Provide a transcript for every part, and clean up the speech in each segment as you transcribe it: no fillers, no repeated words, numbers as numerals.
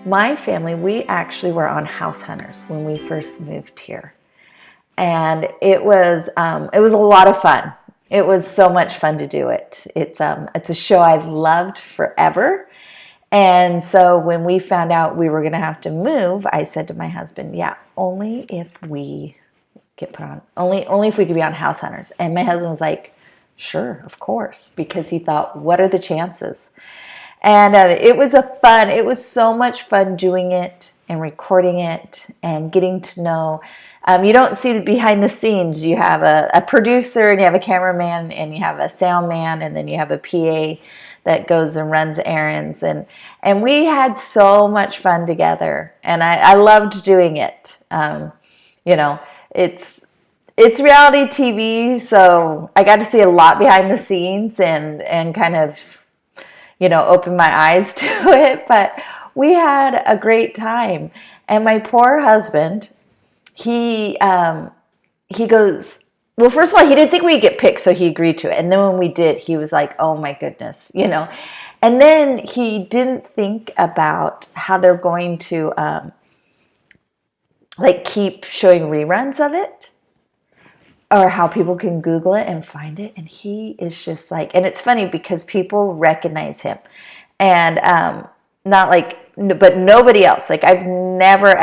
my family, we actually were on house hunters when we first moved here. And it was a lot of fun. It was so much fun to do it. It's a show I've loved forever. And so when we found out we were going to have to move, I said to my husband, yeah, only if we get put on, only if we could be on house hunters. And my husband was like, sure, of course, because he thought, what are the chances? And it was so much fun doing it and recording it and getting to know. You don't see the behind the scenes. You have a producer and you have a cameraman and you have a sound man and then you have a PA that goes and runs errands. And we had so much fun together. And I loved doing it. It's reality TV, so I got to see a lot behind the scenes and kind of, open my eyes to it. But we had a great time. And my poor husband, he goes, well, first of all, he didn't think we'd get picked, so he agreed to it. And then when we did, he was like, oh my goodness, And then he didn't think about how they're going to keep showing reruns of it, or how people can Google it and find it. And he is just like, and it's funny because people recognize him, and but nobody else. Like, I've never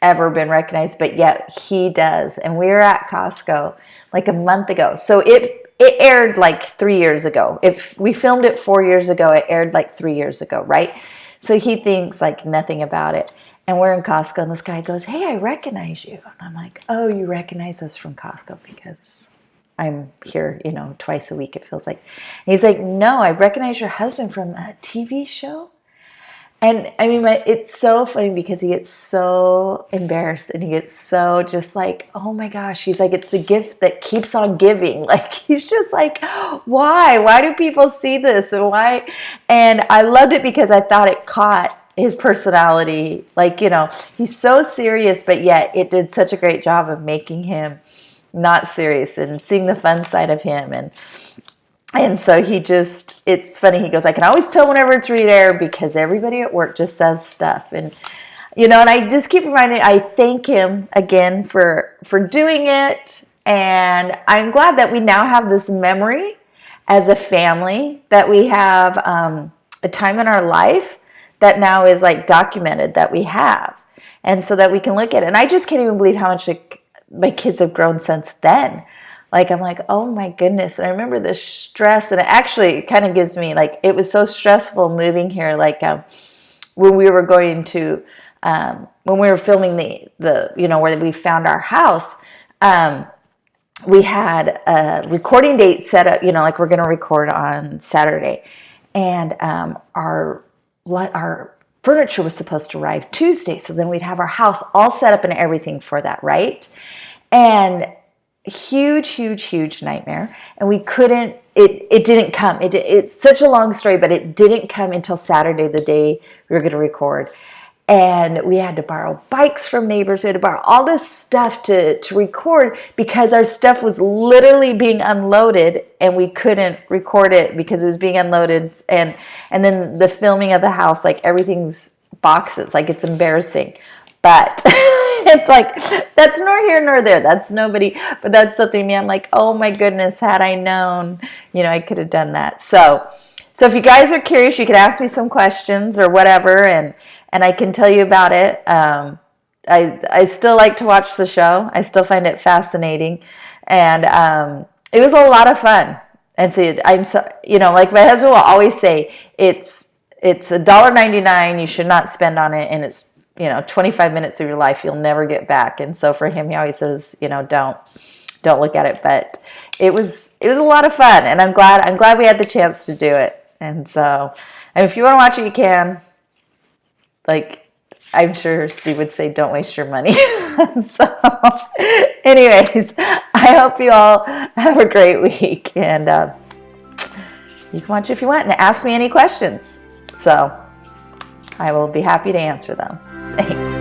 ever been recognized, but yet he does. And we were at Costco like a month ago, so it aired like 3 years ago. If we filmed it 4 years ago, it aired like 3 years ago, right? So he thinks like nothing about it. And we're in Costco, and this guy goes, hey, I recognize you. And I'm like, oh, you recognize us from Costco? Because I'm here, twice a week, it feels like. And he's like, no, I recognize your husband from a TV show. And I mean, it's so funny because he gets so embarrassed and he gets so just like, oh my gosh. He's like, it's the gift that keeps on giving. Like, he's just like, why? Why do people see this? And why? And I loved it because I thought it caught his personality. Like, he's so serious, but yet it did such a great job of making him not serious and seeing the fun side of him. And so it's funny. He goes, I can always tell whenever it's re-aired because everybody at work just says stuff. And, and I just keep reminding, I thank him again for doing it. And I'm glad that we now have this memory as a family, that we have a time in our life that now is like documented that we have. And so that we can look at it. And I just can't even believe how much my kids have grown since then. Like, I'm like, oh my goodness. And I remember the stress, and it actually kind of gives me, like, it was so stressful moving here. Like, when we were going to, when we were filming the where we found our house, we had a recording date set up, like we're going to record on Saturday. And our furniture was supposed to arrive Tuesday. So then we'd have our house all set up and everything for that, right? And huge nightmare. And we couldn't, it didn't come. It's such a long story, but it didn't come until Saturday, the day we were going to record. And we had to borrow bikes from neighbors. We had to borrow all this stuff to record because our stuff was literally being unloaded and we couldn't record it because it was being unloaded. And then the filming of the house, like everything's boxes, like it's embarrassing. But it's like, that's nor here nor there. That's nobody, but that's something me. I'm like, oh my goodness, had I known, I could have done that. So if you guys are curious, you can ask me some questions or whatever, and I can tell you about it. I still like to watch the show. I still find it fascinating, and it was a lot of fun. And so I'm so, like my husband will always say, it's $1.99. You should not spend on it, and it's 25 minutes of your life you'll never get back. And so for him, he always says, don't look at it. But it was a lot of fun, and I'm glad we had the chance to do it. And so, if you want to watch it, you can. Like, I'm sure Steve would say, don't waste your money. So, anyways, I hope you all have a great week, and you can watch if you want and ask me any questions. So, I will be happy to answer them. Thanks.